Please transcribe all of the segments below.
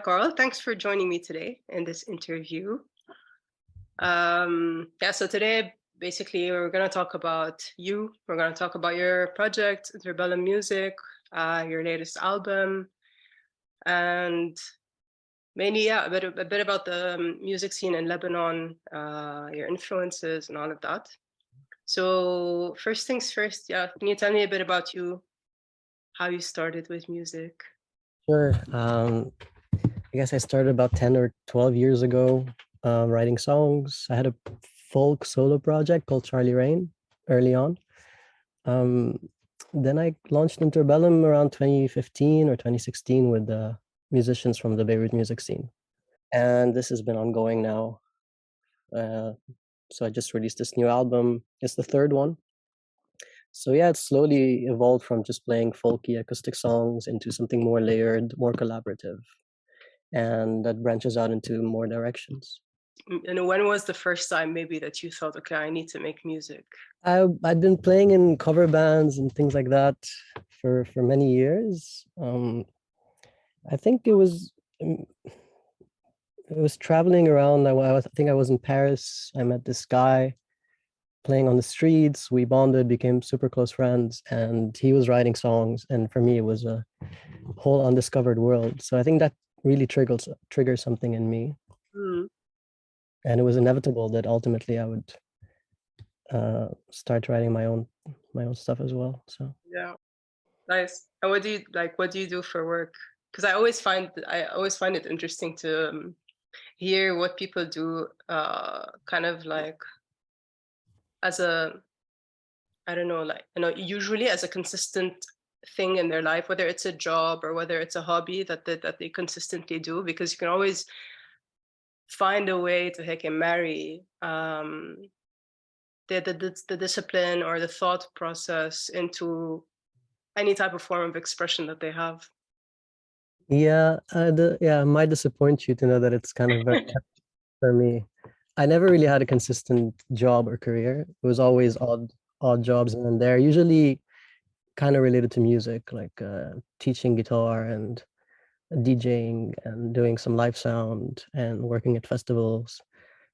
Karl. Thanks for joining me today in this interview. So today, basically, we're going to talk about you. We're going to talk about your project, Interbellum Music, your latest album, and mainly, a bit about the music scene in Lebanon, your influences, and all of that. So first things first, can you tell me a bit about you, how you started with music? Sure. I guess I started about 10 or 12 years ago writing songs. I had a folk solo project called Charlie Rain early on. Um, then I launched Interbellum around 2015 or 2016 with musicians from the Beirut music scene. And this has been ongoing now. So I just released this new album. It's the third one. So yeah, it's slowly evolved from just playing folky acoustic songs into something more layered, more collaborative, and that branches out into more directions. And when was the first time maybe that you thought, okay, I need to make music? I'd been playing in cover bands and things like that for many years. I think it was traveling around. I think I was in Paris. I met this guy playing on the streets. We bonded, became super close friends, and he was writing songs. And for me, it was a whole undiscovered world. So I think that really triggers something in me. Mm. And it was inevitable that ultimately I would start writing my own stuff as well. So Yeah, nice. And what do you like? What do you do for work? Because I always find it interesting to hear what people do, kind of like as a I don't know, like usually as a consistent thing in their life, whether it's a job or whether it's a hobby that they consistently do, because you can always find a way to heck and marry the discipline or the thought process into any type of form of expression that they have. yeah, it might disappoint you to know that it's kind of very for me. I never really had a consistent job or career. It was always odd jobs and then there, usually kind of related to music, like teaching guitar and DJing and doing some live sound and working at festivals,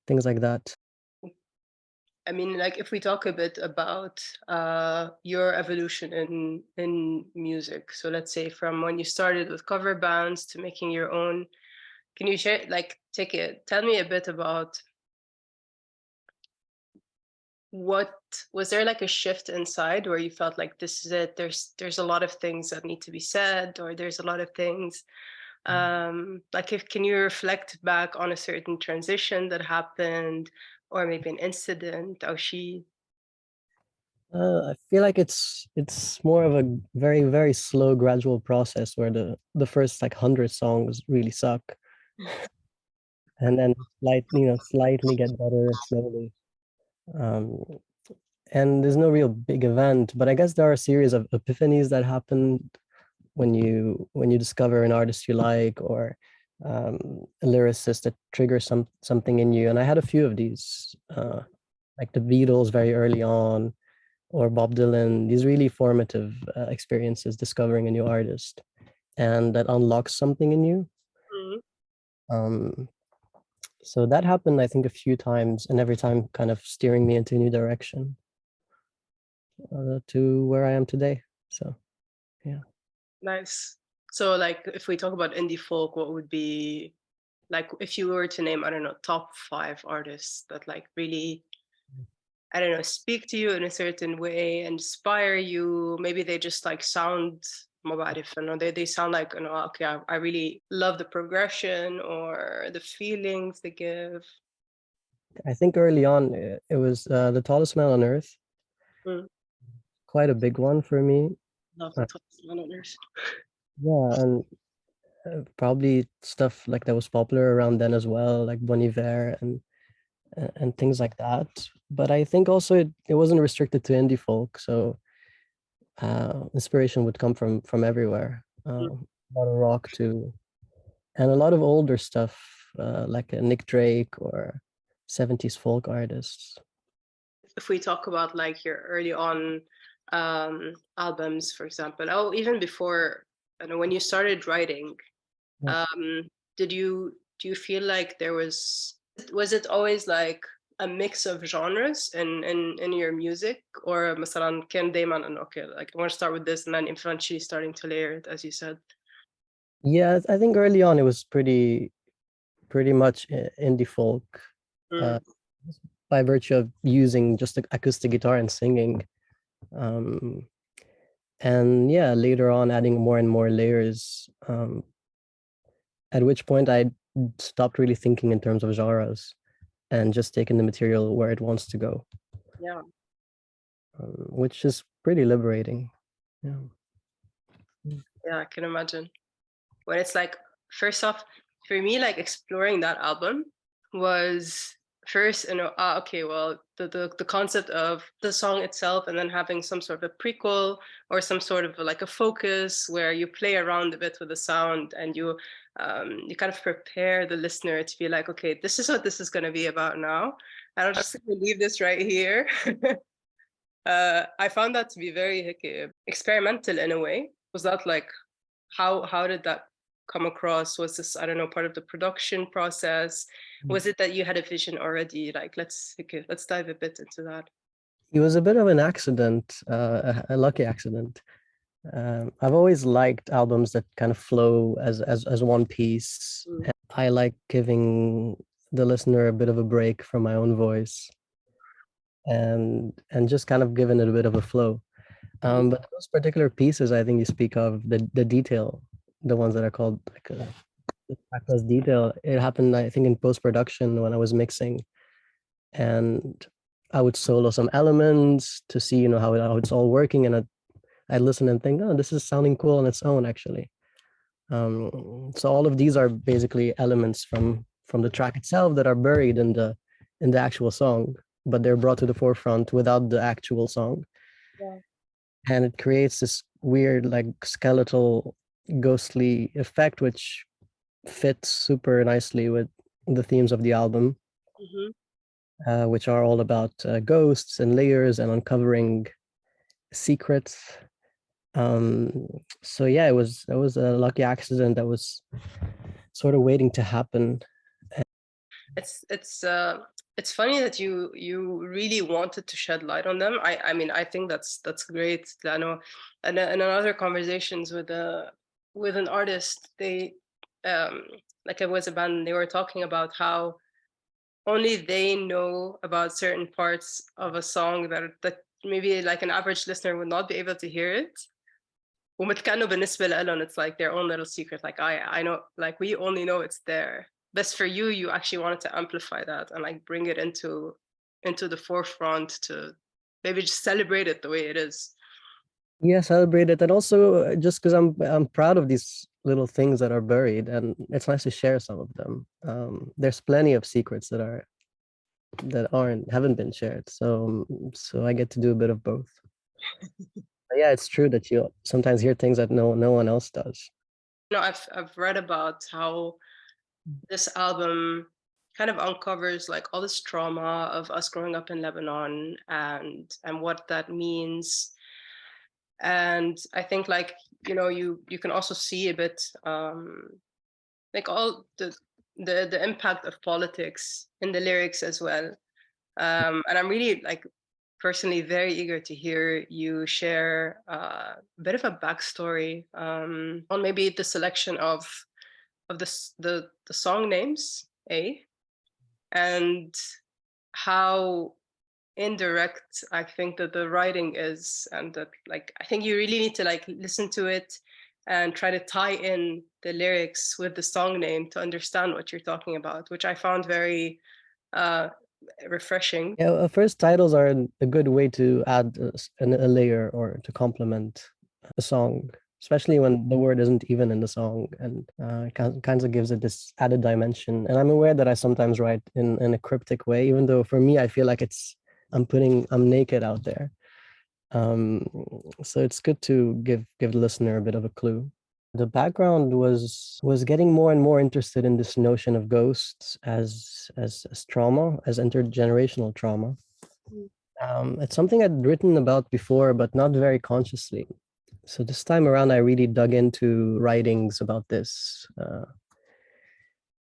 things like that. I mean, like if we talk a bit about your evolution in music, so let's say from when you started with cover bands to making your own, can you share, like, tell me a bit about what was there like a shift inside where you felt like this is it? There's a lot of things that need to be said, or there's a lot of things. Like, if can you reflect back on a certain transition that happened, or maybe an incident, or she? I feel like it's more of a very slow, gradual process where the first like 100 songs really suck, and then slightly get better slowly. Um, and there's no real big event, but I guess there are a series of epiphanies that happen when you discover an artist you like, or a lyricist that triggers something in you. And I had a few of these, like the Beatles very early on, or Bob Dylan. These really formative experiences discovering a new artist, and that unlocks something in you. Mhm. Um, so that happened, I think, a few times, and every time kind of steering me into a new direction to where I am today. So yeah. Nice. So, like, if we talk about indie folk, what would be, like, if you were to name, I don't know, top 5 artists that like really, I don't know, speak to you in a certain way, inspire you. Maybe they just like sound مبعرف انه they sound like, okay, I really love the progression or the feelings they give. I think early on it was The Tallest Man on Earth, Mm, quite a big one for me. love the Uh, top others. yeah, and probably stuff like that was popular around then as well, like Bon Iver and things like that. But I think also it wasn't restricted to indie folk, so inspiration would come from everywhere. A lot of rock too, and a lot of older stuff, like Nick Drake or 70s folk artists. If we talk about like your early on albums, for example, oh, even before, when you started writing, Yeah. um, do you feel like there was it always like a mix of genres in your music, or مثلا كان دايما انه okay, like I want to start with this and then eventually starting to layer it, as you said? Yeah, I think early on it was pretty much indie folk, uh, Mm, by virtue of using just the acoustic guitar and singing. Um, and yeah, later on adding more and more layers, at which point I stopped really thinking in terms of genres and just taking the material where it wants to go, yeah. which is pretty liberating. Yeah. Yeah, I can imagine. When it's like, first off, for me, like exploring that album was first, you know, okay, well, the concept of the song itself, and then having some sort of a prequel or some sort of like a focus where you play around a bit with the sound, and you kind of prepare the listener to be like, okay, this is what this is going to be about now. And I'm just going to leave this right here. I found that to be very experimental in a way. Was that like, how did that come across? Was this, I don't know, part of the production process? Was it that you had a vision already? Like, let's dive a bit into that. It was a bit of an accident, a lucky accident. I've always liked albums that kind of flow as one piece. Mm. And I like giving the listener a bit of a break from my own voice, and just kind of giving it a bit of a flow. But those particular pieces, I think you speak of the detail, the ones that are called like the track plus detail. It happened, I think, in post production when I was mixing, and I would solo some elements to see, how it's all working, and I'd listen and think, oh, this is sounding cool on its own, actually. So all of these are basically elements from the track itself that are buried in the actual song, but they're brought to the forefront without the actual song. Yeah. And it creates this weird, like, skeletal, ghostly effect, which fits super nicely with the themes of the album, Mm-hmm. which are all about ghosts and layers and uncovering secrets. So yeah, it was a lucky accident that was sort of waiting to happen. It's it's uh it's funny that you really wanted to shed light on them. I mean, I think that's great. I know, and in other conversations with an artist, they um like it was a band, they were talking about how only they know about certain parts of a song that maybe like an average listener would not be able to hear it. ومتكأنه بالنسبة لهم it's like their own little secret. Like I know, like we only know it's there. But for you, you actually wanted to amplify that and like bring it into the forefront to maybe just celebrate it the way it is. Yeah, celebrate it, and also just because I'm proud of these little things that are buried, and it's nice to share some of them. There's plenty of secrets that haven't been shared, so I get to do a bit of both. But yeah, it's true that you sometimes hear things that no one else does. You know, I've read about how this album kind of uncovers like all this trauma of us growing up in Lebanon and what that means. And I think like, you know, you can also see a bit like all the impact of politics in the lyrics as well. And I'm really like personally very eager to hear you share a bit of a backstory on maybe the selection of the song names, and how indirect I think that the writing is, and that like I think you really need to like listen to it and try to tie in the lyrics with the song name to understand what you're talking about, which I found very uh, refreshing. Yeah, first titles are a good way to add a layer or to complement a song, especially when the word isn't even in the song, and kind of gives it this added dimension. And I'm aware that I sometimes write in a cryptic way, even though for me I feel like I'm naked out there. Um, so it's good to give the listener a bit of a clue. The background was getting more and more interested in this notion of ghosts as trauma, as intergenerational trauma. It's something I'd written about before, but not very consciously. So this time around, I really dug into writings about this,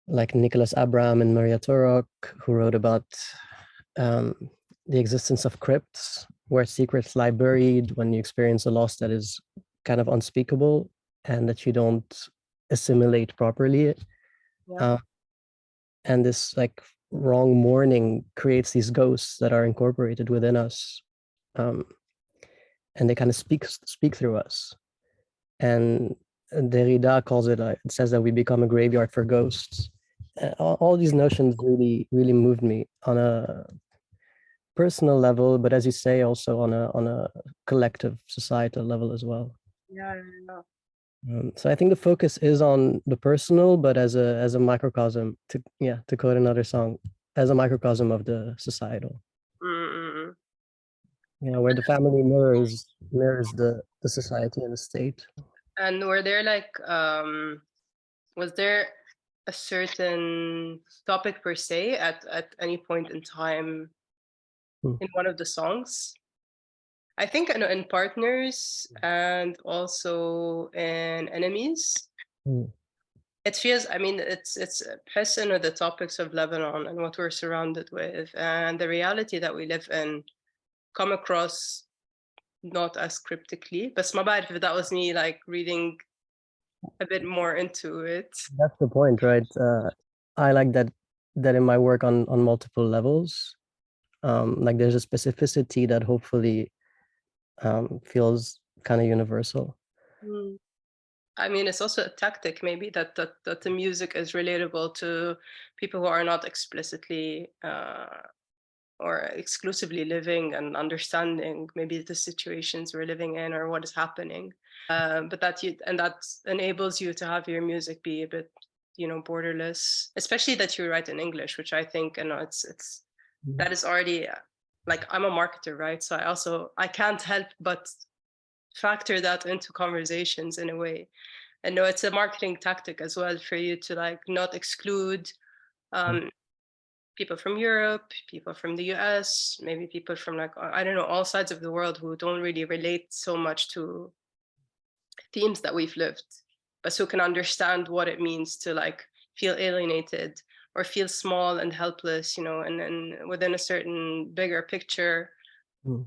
like Nicholas Abraham and Maria Turok, who wrote about um, the existence of crypts, where secrets lie buried when you experience a loss that is kind of unspeakable and that you don't assimilate properly. Yeah. And this like wrong mourning creates these ghosts that are incorporated within us, um, and they kind of speak through us. And Derrida calls it, it says that we become a graveyard for ghosts. All these notions really moved me on a personal level, but as you say, also on a collective societal level as well. Yeah, yeah. So I think the focus is on the personal, but as a microcosm, to quote another song, as a microcosm of the societal. Mm-mm. Where the family mirrors the society and the state. And were there like was there a certain topic per se at any point in time Hmm. in one of the songs? I think in Partners and also in Enemies. Hmm. It feels, I mean, it's pressing with the topics of Lebanon and what we're surrounded with and the reality that we live in come across not as cryptically. But ما بعرف if that was me like reading a bit more into it. That's the point, right? I like that in my work on multiple levels. Like there's a specificity that hopefully feels kind of universal. Mm. I mean, it's also a tactic maybe that the music is relatable to people who are not explicitly or exclusively living and understanding maybe the situations we're living in or what is happening. But that enables you to have your music be a bit, borderless, especially that you write in English, which I think, it's that is already like I'm a marketer, right? So I can't help but factor that into conversations in a way. And no, it's a marketing tactic as well for you to like not exclude um, people from Europe, people from the US, maybe people from like, I don't know, all sides of the world who don't really relate so much to themes that we've lived, but who can understand what it means to like feel alienated or feel small and helpless, and within a certain bigger picture. Mm.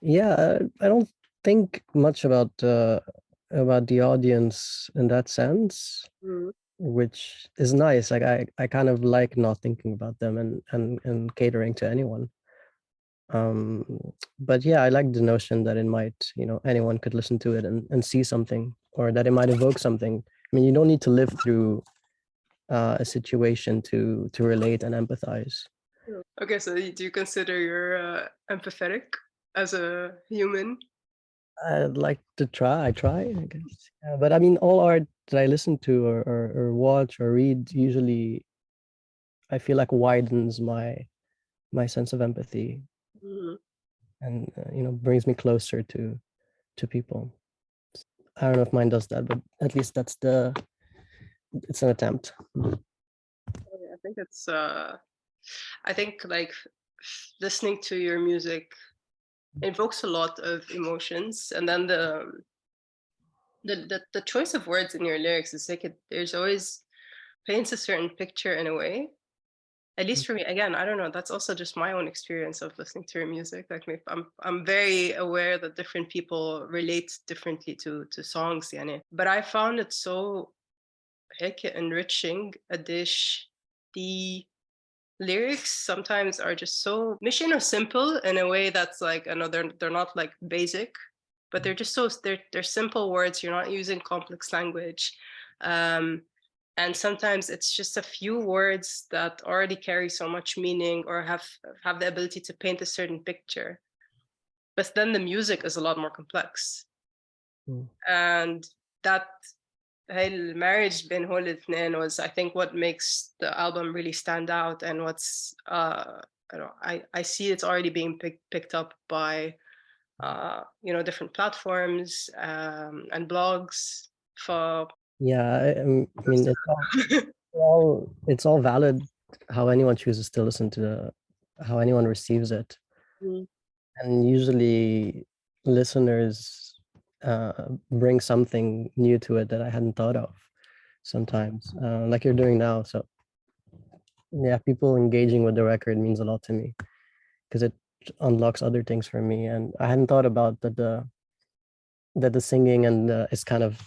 Yeah, I don't think much about the audience in that sense, Mm. which is nice. Like I kind of like not thinking about them and catering to anyone. Um, but yeah, I like the notion that it might, anyone could listen to it and see something, or that it might evoke something. I mean, you don't need to live through a situation to relate and empathize. Okay, so do you consider you're empathetic as a human? I'd like to try. I try, I guess. Yeah, but I mean, all art that I listen to or watch or read usually, I feel like widens my sense of empathy Mm. and brings me closer to people. I don't know if mine does that, but at least it's an attempt. I think I think like listening to your music invokes a lot of emotions, and then the choice of words in your lyrics is like there's always paints a certain picture in a way. At least for me, again, I don't know. That's also just my own experience of listening to your music. Like I'm very aware that different people relate differently to songs, يعني. But I found it so هيك enriching a dish. The lyrics sometimes are just so مش simple in a way that's like I know they're not like basic, but they're just they're simple words. You're not using complex language. Um, and sometimes it's just a few words that already carry so much meaning or have the ability to paint a certain picture. But then the music is a lot more complex. Mm. And that هاي المارriage بين هول الاثنين was I think what makes the album really stand out and what's I don't know, I see it's already being picked up by different platforms and blogs for Yeah, I mean, it's all valid how anyone chooses to listen to how anyone receives it. Mm. And usually listeners bring something new to it that I hadn't thought of sometimes, like you're doing now. So yeah, people engaging with the record means a lot to me because it unlocks other things for me. And I hadn't thought about that the singing and is kind of,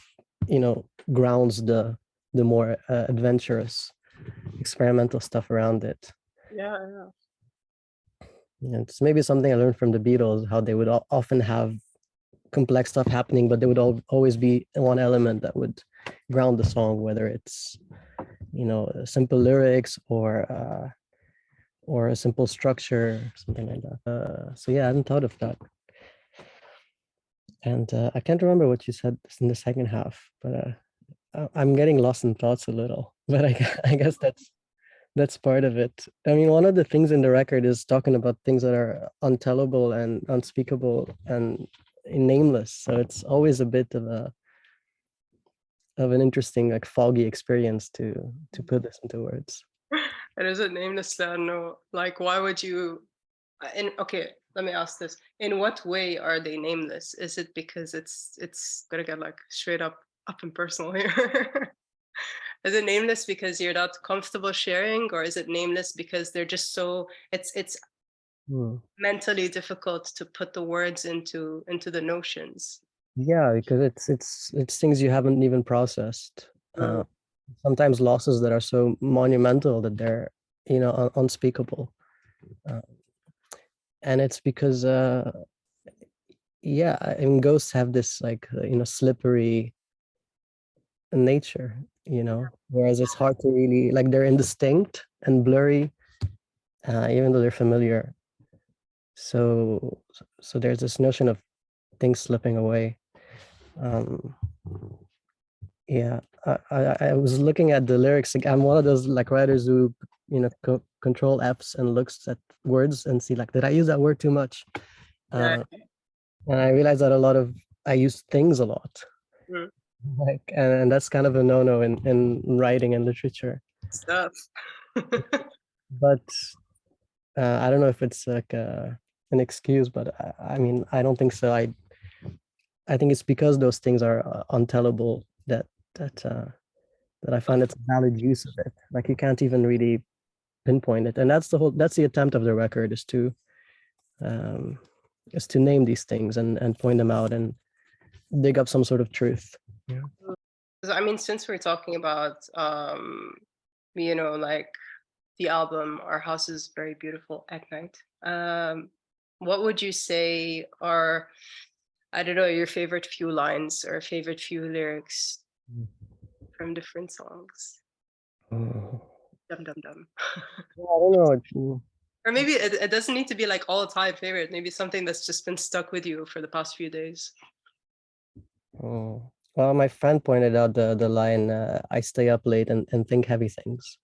grounds the more adventurous experimental stuff around it. Yeah, yeah. Yeah, it's maybe something I learned from the Beatles, how they would often have complex stuff happening, but there would always be one element that would ground the song, whether it's simple lyrics or a simple structure, something like that. So yeah, I hadn't thought of that, and I can't remember what you said in the second half, but I'm getting lost in thoughts a little. But I guess that's part of it. I mean, one of the things in the record is talking about things that are untellable and unspeakable and nameless. So it's always a bit of an interesting, like, foggy experience to put this into words. It is a nameless land. No, like, why would you? Okay, let me ask this: in what way are they nameless? Is it because it's gonna get like straight up and personal here? Is it nameless because you're not comfortable sharing, or is it nameless because they're just so it's Hmm. mentally difficult to put the words into the notions? Yeah, because it's things you haven't even processed. Mm, Sometimes losses that are so monumental that they're unspeakable, uh, and it's because yeah, I mean, ghosts have this, like, slippery nature, whereas it's hard to really, like, they're indistinct and blurry, even though they're familiar. So there's this notion of things slipping away. Um, yeah, I was looking at the lyrics. Like, I'm one of those, like, writers who control F's and looks at words and see, like, did I use that word too much? yeah. Uh, and I realized that I use things a lot, Mm, like, and that's kind of a no-no in writing and literature. stuff. But I don't know if it's like an excuse, but I mean, I don't think so. I think it's because those things are untellable that that I find it's a valid use of it. Like, you can't even really pinpoint it, and that's the attempt of the record, um, is to name these things and point them out and dig up some sort of truth. Yeah. 'Cause, I mean, since we're talking about like the album Our House is Very Beautiful at Night, what would you say are, I don't know, your favorite few lines or favorite few lyrics from different songs? Mm. Dum dum dum. Yeah, I don't know. Or maybe it doesn't need to be like all time favorite. Maybe something that's just been stuck with you for the past few days. Well, my friend pointed out the line, "I stay up late and think heavy things"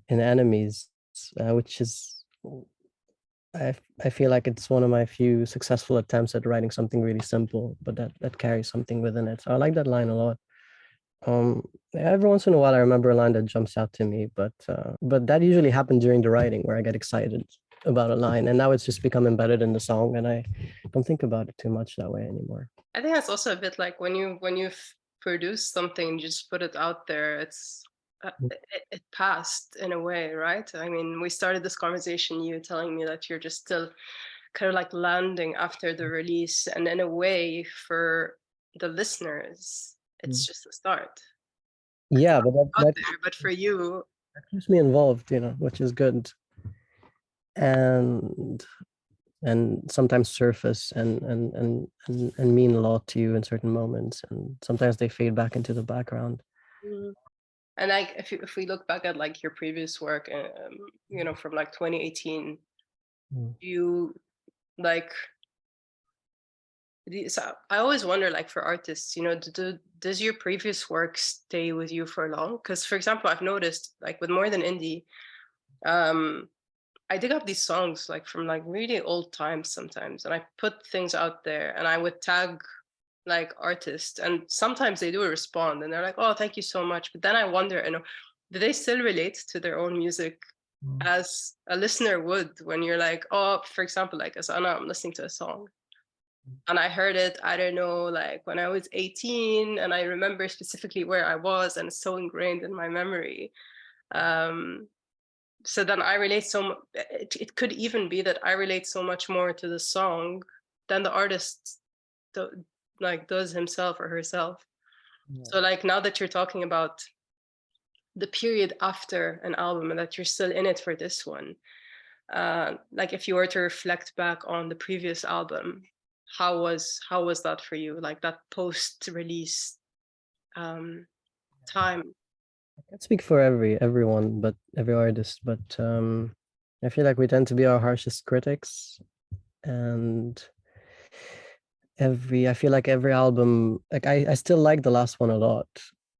in Enemies, which is, I feel like it's one of my few successful attempts at writing something really simple, but that carries something within it. So I like that line a lot. Every once in a while, I remember a line that jumps out to me, but that usually happened during the writing, where I get excited about a line, and now it's just become embedded in the song, and I don't think about it too much that way anymore. I think that's also a bit like when you've produced something, you just put it out there. It passed in a way, right? I mean, we started this conversation, you telling me that you're just still kind of like landing after the release, and in a way, for the listeners, it's Mm. just a start. It's Yeah, but out there, but for you, that keeps me involved, which is good. And sometimes surface and mean a lot to you in certain moments, and sometimes they fade back into the background. mm, and like if we look back at like your previous work, from like 2018, Mm. you like so I always wonder, like for artists, does your previous work stay with you for long? Because, for example, I've noticed, like with More Than Indie, um, I dig up these songs like from like really old times sometimes, and I put things out there, and I would tag like artists, and sometimes they do respond, and they're like, "Oh, thank you so much." But then I wonder, do they still relate to their own music Mm. as a listener would when you're like, oh, for example, like as Anna, I'm listening to a song and I heard it, I don't know, like when I was 18, and I remember specifically where I was, and it's so ingrained in my memory. Um, so then I relate it could even be that I relate so much more to the song than the artist like does himself or herself. Yeah. So like now that you're talking about the period after an album and that you're still in it for this one, like if you were to reflect back on the previous album, how was that for you? Like that post-release time. I can't speak for everyone, but every artist, but I feel like we tend to be our harshest critics, and I feel like every album, like I still like the last one a lot.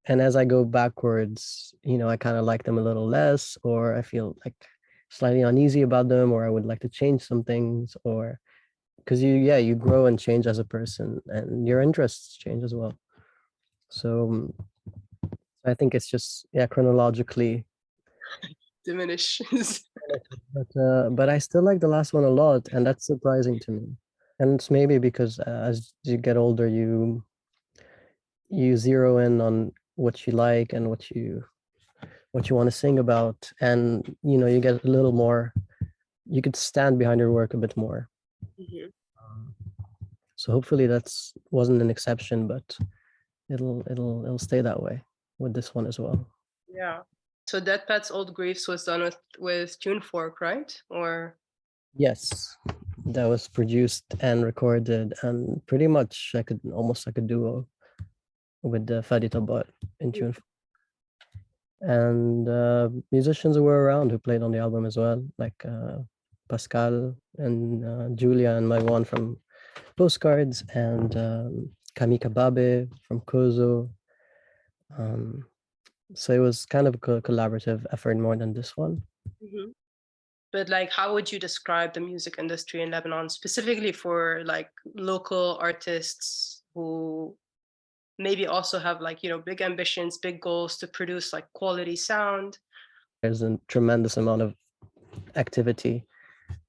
And as I go backwards, I kind of like them a little less, or I feel like slightly uneasy about them, or I would like to change some things, or because you grow and change as a person, and your interests change as well. So I think it's just, yeah, chronologically. Diminishes. But I still like the last one a lot, and that's surprising to me. And it's maybe because as you get older, you zero in on what you like and what you want to sing about, and you get a little more. You could stand behind your work a bit more. Mhm. Um, So hopefully that's wasn't an exception, but it'll stay that way with this one as well. Yeah. So Dead Pet's Old Griefs was done with TuneFork, right? Or Yes, that was produced and recorded, and pretty much I could almost like a duo with the Fadi Tabat in tune. And musicians who were around who played on the album as well, like Pascal and Julia and Maiwan from Postcards, and Kamika Babe from Kozo. Um, so it was kind of a collaborative effort more than this one. Mhm. But like how would you describe the music industry in Lebanon specifically for like local artists who maybe also have like, big ambitions, big goals to produce like quality sound? There's a tremendous amount of activity,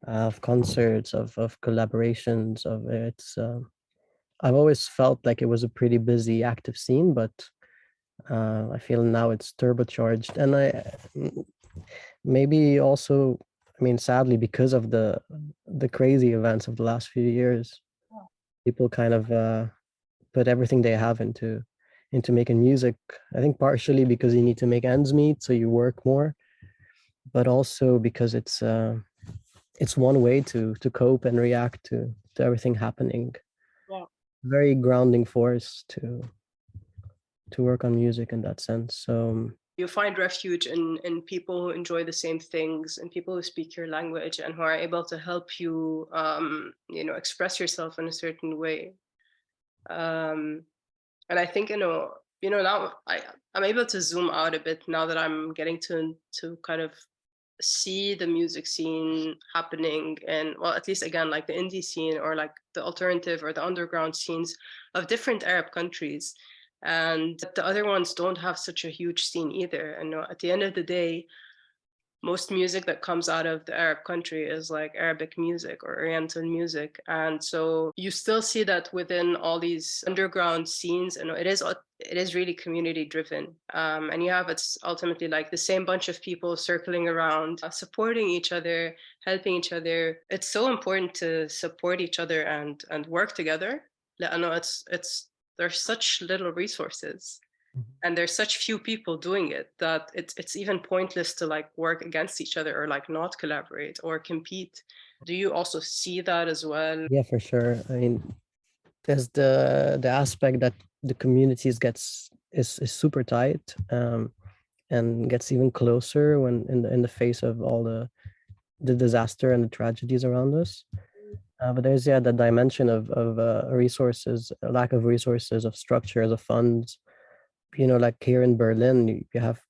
of concerts, of collaborations, of it's. I've always felt like it was a pretty busy, active scene, but I feel now it's turbocharged, and maybe also, I mean, sadly, because of the crazy events of the last few years, people kind of put everything they have into making music. I think partially because you need to make ends meet, so you work more, but also because it's one way to cope and react to everything happening. Yeah. Very grounding force to work on music in that sense. So You find refuge in people who enjoy the same things and people who speak your language and who are able to help you, express yourself in a certain way. Um, and I think, now I'm able to zoom out a bit now that I'm getting to kind of see the music scene happening, and well, at least again like the indie scene or like the alternative or the underground scenes of different Arab countries, and the other ones don't have such a huge scene either. And at the end of the day, most music that comes out of the Arab country is like Arabic music or Oriental music. And so you still see that within all these underground scenes, and it is really community driven. And you have it's ultimately like the same bunch of people circling around, supporting each other, helping each other. It's so important to support each other and work together. I know it's there's such little resources and there's such few people doing it that it's even pointless to like work against each other or like not collaborate or compete. Do you also see that as well? yeah, for sure. I mean, there's the aspect that the communities is super tight, and gets even closer when in the face of all the disaster and the tragedies around us. But there's, yeah, the dimension of resources, a lack of resources, of structures, of funds. Like here in Berlin, you have,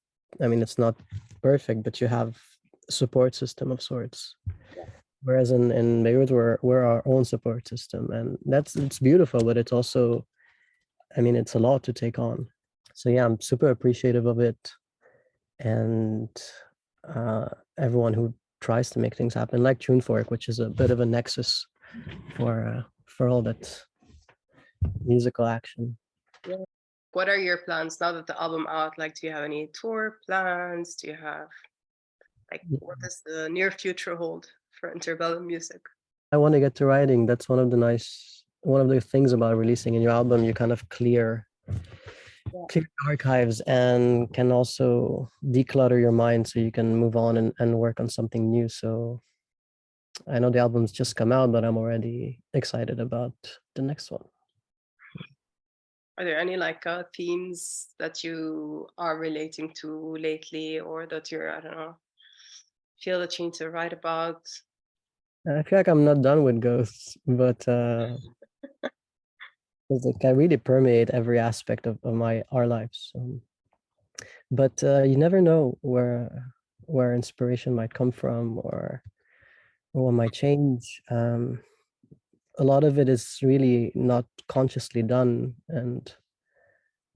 I mean, it's not perfect, but you have a support system of sorts. Whereas in Beirut, we're our own support system, and it's beautiful, but it's also, I mean, it's a lot to take on. So yeah, I'm super appreciative of it, and uh, everyone who tries to make things happen, like TuneFork, which is a bit of a nexus for all that musical action. Yeah. What are your plans now that the album out? Like, do you have any tour plans? Do you have Like, what does the near future hold for Interbellum music? I want to get to writing. That's one of the things about releasing a new album. You kind of Yeah. clear archives and can also declutter your mind so you can move on and work on something new. So I know the album's just come out, but I'm already excited about the next one. Are there any like themes that you are relating to lately, or that you're, I don't know, feel that you need to write about? I feel like I'm not done with ghosts, but it's like I really permeate every aspect of our lives. But you never know where inspiration might come from or what might change. A lot of it is really not consciously done, and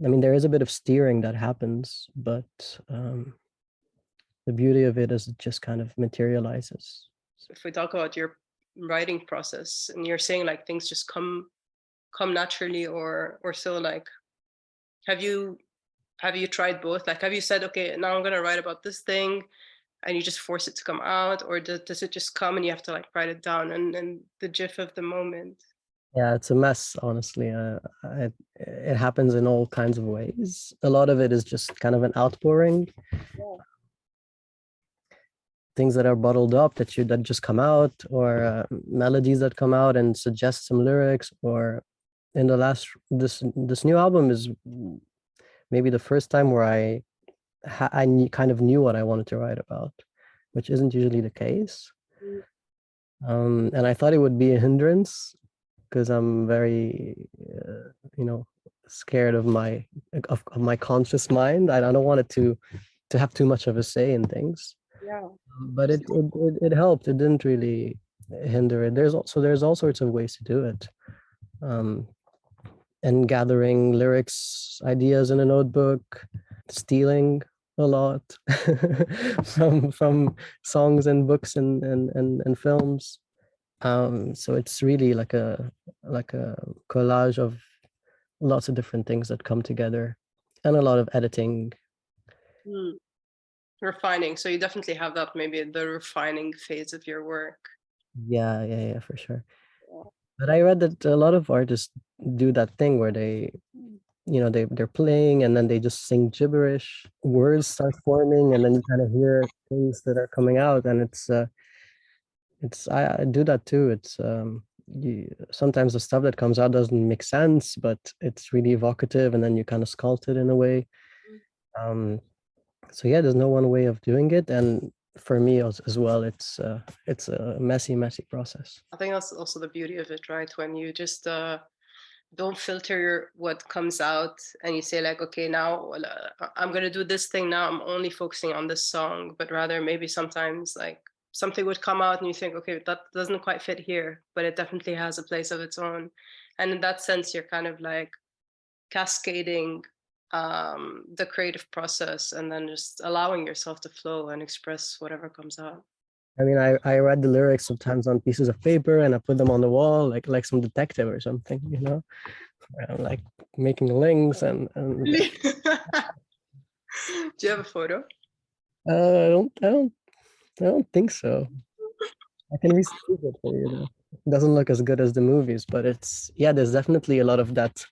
I mean there is a bit of steering that happens, but the beauty of it is it just kind of materializes. If we talk about your writing process, and you're saying like things just come naturally, or so, like, have you tried both? Like, have you said, okay, now I'm gonna write about this thing, and you just force it to come out, or does it just come and you have to like write it down and the gif of the moment? Yeah, it's a mess, honestly. It happens in all kinds of ways. A lot of it is just kind of an outpouring, Yeah. things that are bottled up that just come out, or melodies that come out and suggest some lyrics. Or in the last this new album is maybe the first time where kind of knew what I wanted to write about, which isn't usually the case. Mm. And I thought it would be a hindrance because I'm very, you know, scared of of my conscious mind. I don't want it to have too much of a say in things. Yeah. But it helped. It didn't really hinder it. There's all sorts of ways to do it. Um, and gathering lyrics, ideas in a notebook, stealing a lot from songs and books and films. So it's really like a collage of lots of different things that come together, and a lot of editing. Mm. Refining. So you definitely have that, maybe the refining phase of your work. Yeah, for sure. Yeah. But I read that a lot of artists do that thing where they're playing and then they just sing gibberish. Words start forming, and then you kind of hear things that are coming out, and it's I do that too. Sometimes the stuff that comes out doesn't make sense, but it's really evocative, and then you kind of sculpt it in a way. Um, so yeah, there's no one way of doing it, and for me as well, it's a messy process. I think that's also the beauty of it, right? When you just don't filter what comes out, and you say like, okay, now, well, I'm gonna do this thing now. I'm only focusing on this song, but rather maybe sometimes like something would come out and you think, okay, that doesn't quite fit here, but it definitely has a place of its own. And in that sense, you're kind of like cascading the creative process, and then just allowing yourself to flow and express whatever comes out. I mean, I read the lyrics sometimes on pieces of paper and I put them on the wall, like some detective or something, like making links and Really? Do you have a photo? I don't think so. I can restate it for you though. It doesn't look as good as the movies, but yeah, there's definitely a lot of that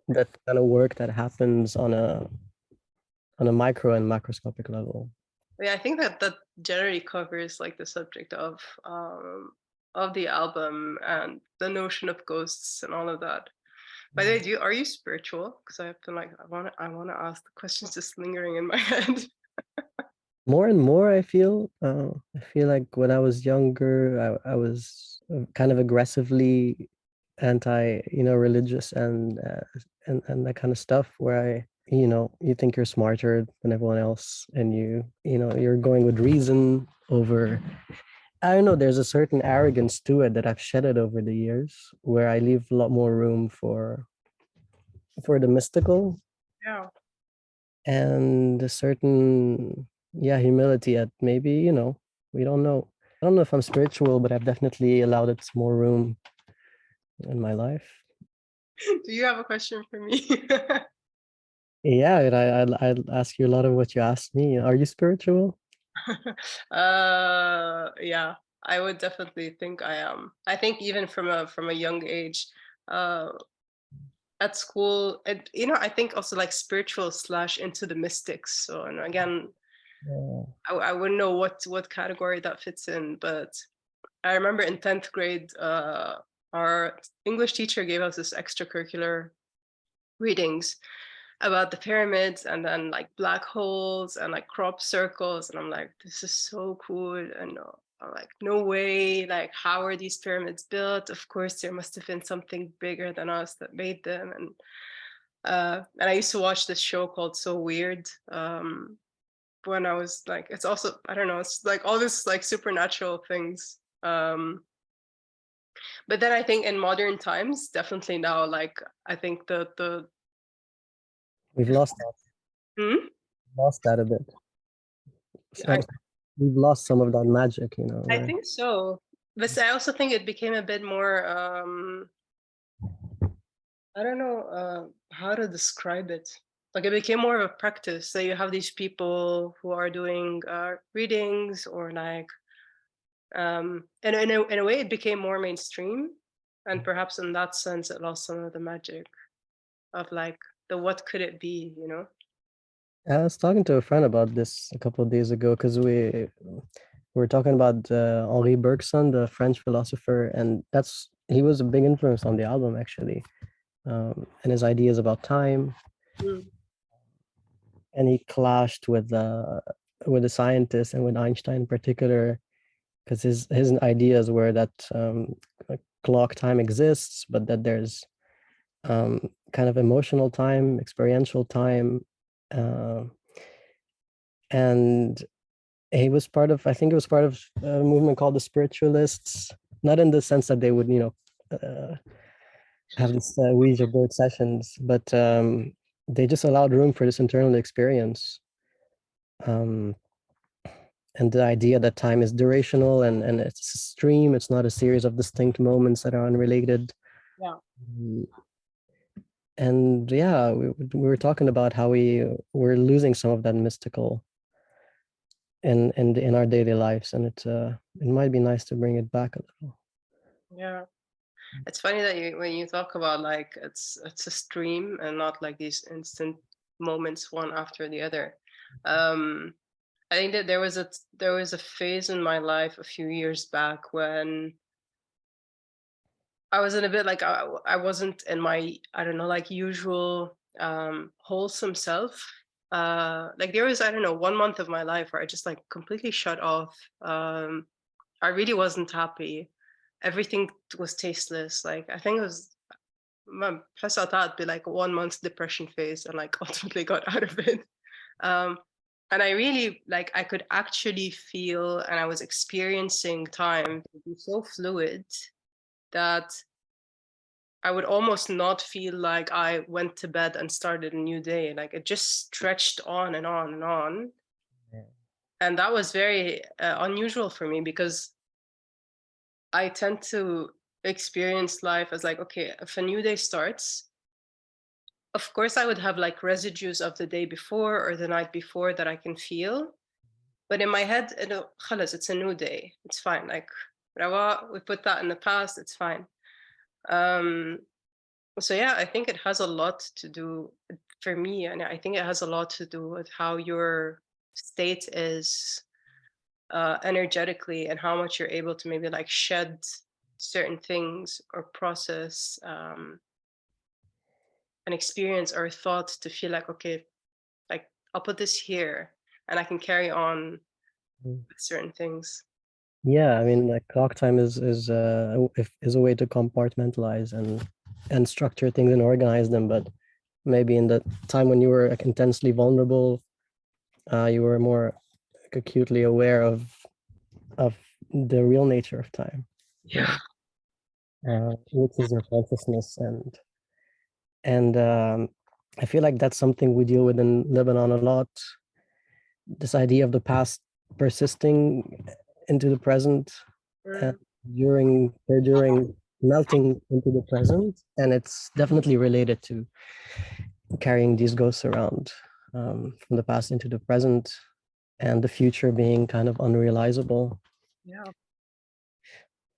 kind of work that happens on a micro and macroscopic level. Yeah, I think that generally covers like the subject of the album and the notion of ghosts and all of that. By the way, are you spiritual? Because I feel like I want to ask the questions just lingering in my head. More and more, I feel like when I was younger, I was kind of aggressively anti, religious and that kind of stuff where you think you're smarter than everyone else, and you're going with reason over. I don't know, there's a certain arrogance to it that I've shedded over the years, where I leave a lot more room for the mystical Yeah. and a certain, yeah, humility at maybe, we don't know. I don't know if I'm spiritual, but I've definitely allowed it more room in my life. Do you have a question for me? Yeah, and I'll ask you a lot of what you asked me. Are you spiritual? Yeah, I would definitely think I am. I think even from a young age, uh, at school, and I think also like spiritual slash into the mystics. So, and again, Yeah. I wouldn't know what category that fits in, but I remember in 10th grade, our English teacher gave us this extracurricular readings about the pyramids and then like black holes and like crop circles. And I'm like, this is so cool. And I'm like, no way. Like, how are these pyramids built? Of course, there must have been something bigger than us that made them. And I used to watch this show called So Weird. When I was like, it's also, I don't know, it's like all this like supernatural things. But then I think in modern times, definitely now, like I think the We've Hmm? lost that a bit. I, We've lost some of that magic, I where think so. But I also think it became a bit more I don't know how to describe it. Like it became more of a practice. So you have these people who are doing readings or like and in a way it became more mainstream, and perhaps in that sense it lost some of the magic of like the what could it be, you know? I was talking to a friend about this a couple of days ago because we were talking about Henri Bergson, the French philosopher, and he was a big influence on the album actually, and his ideas about time, Mm. and he clashed with the scientists and with Einstein in particular because his ideas were that like clock time exists, but that there's kind of emotional time, experiential time, uh, and he was part of, I think it was part of a movement called the spiritualists, not in the sense that they would, have this Ouija board sessions, but they just allowed room for this internal experience. Um, and the idea that time is durational and it's a stream, it's not a series of distinct moments that are unrelated. Yeah. Mm, and yeah, we were talking about how we're losing some of that mystical in our daily lives, and it might be nice to bring it back a little. Yeah. It's funny that when you talk about like it's a stream and not like these instant moments one after the other. Um, I think that there was a phase in my life a few years back when I was in a bit like I wasn't in my, I don't know, like usual wholesome self. Like there was, I don't know, 1 month of my life where I just like completely shut off. I really wasn't happy. Everything was tasteless. Like I think it was plus I thought it'd be like 1 month depression phase and like ultimately got out of it. Um, and I really like I could actually feel and I was experiencing time to be so fluid that I would almost not feel like I went to bed and started a new day. Like it just stretched on and on and on. Yeah. And that was very unusual for me because I tend to experience life as like, okay, if a new day starts, of course I would have like residues of the day before or the night before that I can feel. But in my head, خلص, it's a new day. It's fine. Like, we put that in the past. It's fine. Um, so yeah, I think it has a lot to do for me, and I think it has a lot to do with how your state is energetically and how much you're able to maybe like shed certain things or process an experience or a thought to feel like, okay, like I'll put this here and I can carry on Mm. with certain things. Yeah, I mean, like clock time is a way to compartmentalize and structure things and organize them. But maybe in the time when you were like, intensely vulnerable, you were more like, acutely aware of the real nature of time, Yeah. which is your consciousness, and I feel like that's something we deal with in Lebanon a lot. This idea of the past persisting into the present, uh, Mm. during melting into the present, and it's definitely related to carrying these ghosts around from the past into the present. and the future being kind of unrealizable. Yeah.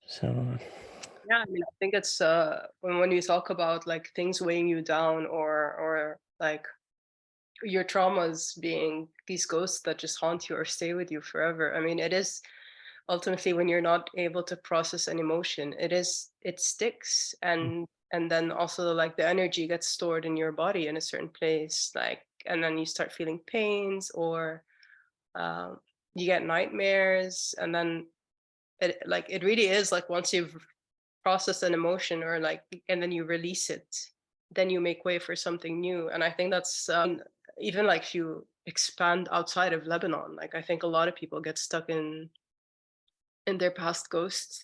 So Yeah, I mean, I think it's when you talk about like things weighing you down, or like your traumas being these ghosts that just haunt you or stay with you forever. I mean, it is ultimately when you're not able to process an emotion, it sticks, and then also like the energy gets stored in your body in a certain place, like, and then you start feeling pains, or um, you get nightmares, and then it really is like once you've processed an emotion, or like, and then you release it, then you make way for something new. And I think that's even like if you expand outside of Lebanon, like I think a lot of people get stuck in their past ghosts.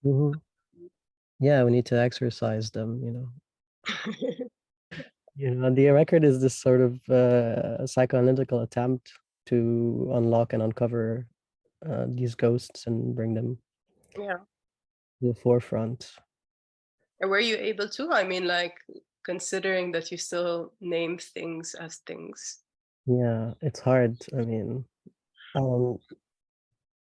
mhm. Yeah, we need to exercise them, you know. You know, the record is this sort of psychoanalytical attempt to unlock and uncover these ghosts and bring them Yeah. to the forefront. And were you able to? I mean, like, considering that you still name things as things. Yeah, it's hard. I mean, um,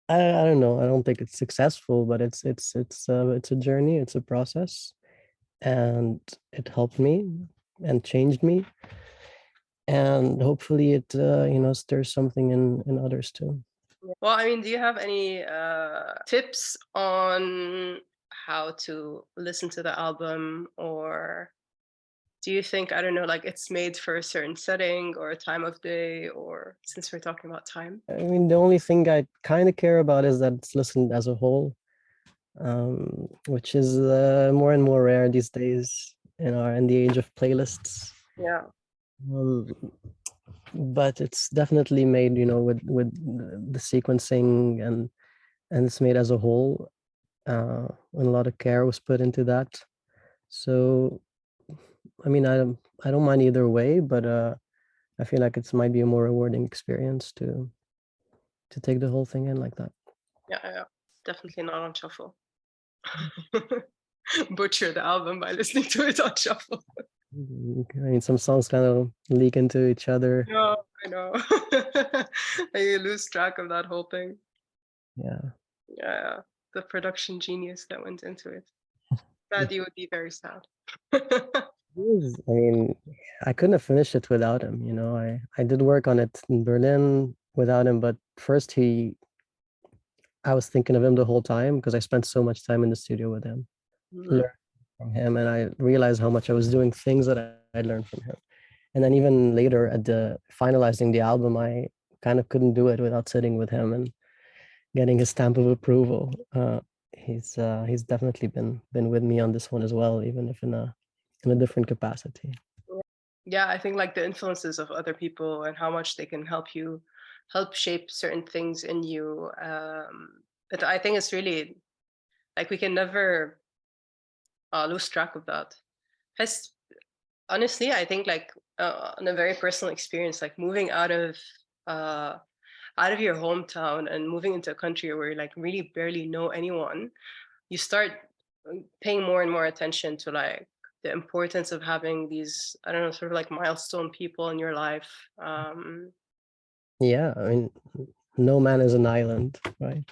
I don't know. I don't think it's successful, but it's a journey. It's a process, and it helped me and changed me, and hopefully it stirs something in others too. Well, I mean, do you have any tips on how to listen to the album, or do you think, I don't know, like it's made for a certain setting or a time of day, or since we're talking about time? I mean, the only thing I kind of care about is that it's listened as a whole, which is more and more rare these days in the age of playlists. Yeah. Um, but it's definitely made, with the sequencing and it's made as a whole, and a lot of care was put into that. So, I mean, I don't mind either way, but I feel like it's might be a more rewarding experience to take the whole thing in like that. Yeah, yeah. Definitely not on shuffle. Butcher the album by listening to it on shuffle. I mean, some songs kind of leak into each other. No, I know. And you lose track of that whole thing. Yeah. Yeah, the production genius that went into it. Sad, you would be very sad. I mean, I couldn't have finished it without him, you know. I did work on it in Berlin without him, but first I was thinking of him the whole time because I spent so much time in the studio with him, Mhm. learning from him, and I realized how much I was doing things that I'd learned from him. And then even later at the finalizing the album, I kind of couldn't do it without sitting with him and getting his stamp of approval. He's definitely been with me on this one as well, even if in a different capacity. Yeah, I think like the influences of other people and how much they can help shape certain things in you. But I think it's really like we can never lose track of that. Has honestly, I think like on a very personal experience, like moving uh, out of your hometown and moving into a country where you like really barely know anyone, you start paying more and more attention to like the importance of having these, I don't know, sort of like milestone people in your life. Yeah, I mean, no man is an island, right?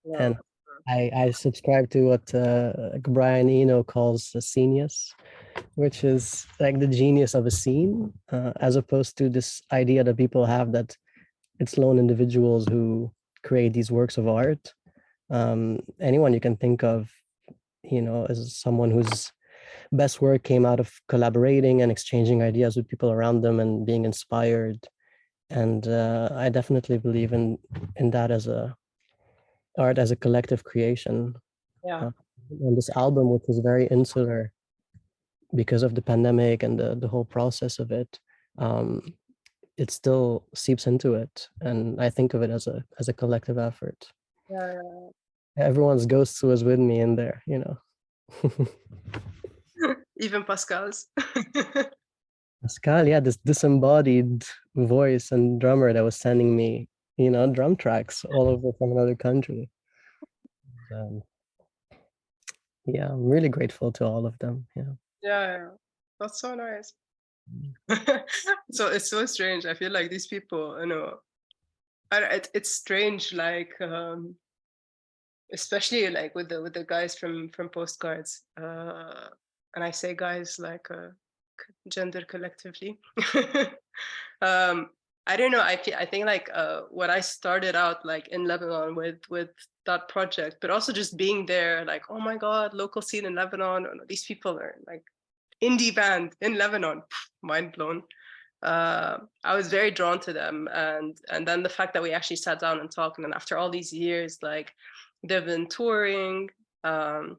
Yeah. And I subscribe to what like Brian Eno calls the genius, which is like the genius of a scene, as opposed to this idea that people have that it's lone individuals who create these works of art. Anyone you can think of, as someone whose best work came out of collaborating and exchanging ideas with people around them and being inspired. And I definitely believe in that as a art as a collective creation. Yeah. Uh, and this album, which was very insular because of the pandemic and the whole process of it, um, it still seeps into it, and I think of it as a collective effort. Yeah. Everyone's ghost was with me in there, you know. Even Pascal's. Pascal, yeah, this disembodied voice and drummer that was sending me, drum tracks all over from another country. Um, yeah, I'm really grateful to all of them. Yeah. Yeah. That's so nice. So it's so strange. I feel like these people, it's strange, like especially like with the guys from postcards. And I say guys like gender collectively. um, I don't know. I think like when I started out like in Lebanon with that project, but also just being there, like oh my god, local scene in Lebanon. These people are like indie band in Lebanon. Mind blown. I was very drawn to them, and then the fact that we actually sat down and talked, and then after all these years, like they've been touring. Um,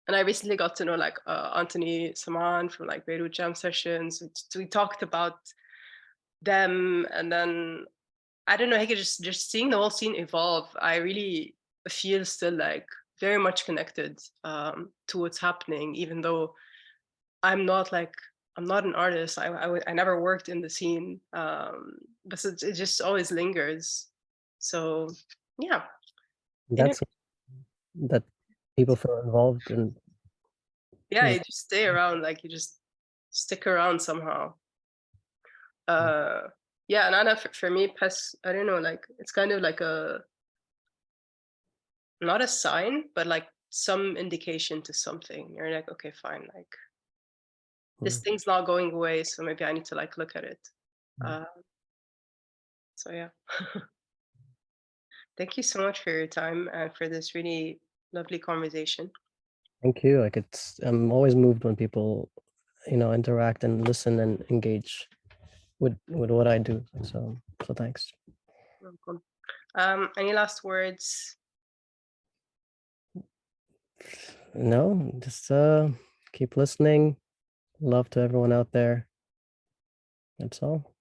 and I recently got to know like Anthony Saman from like Beirut Jam Sessions. We talked about them, and then I don't know, like just seeing the whole scene evolve. I really feel still like very much connected to what's happening, even though I'm not like I'm not an artist. I never worked in the scene, but it just always lingers. So yeah, inter- That's that people feel involved and yeah, yeah. you just stay around, like you just stick around somehow. Uh, yeah, and Anna, for me, pes, I don't know, like it's kind of like a not a sign, but like some indication to something. You're like, okay, fine, like this Mm, thing's not going away, so maybe I need to like look at it. mm. Uh, so yeah. Thank you so much for your time and for this really lovely conversation. Thank you. Like I'm always moved when people, interact and listen and engage with what I do. So thanks. Welcome. Any last words? No, just keep listening. Love to everyone out there. That's all.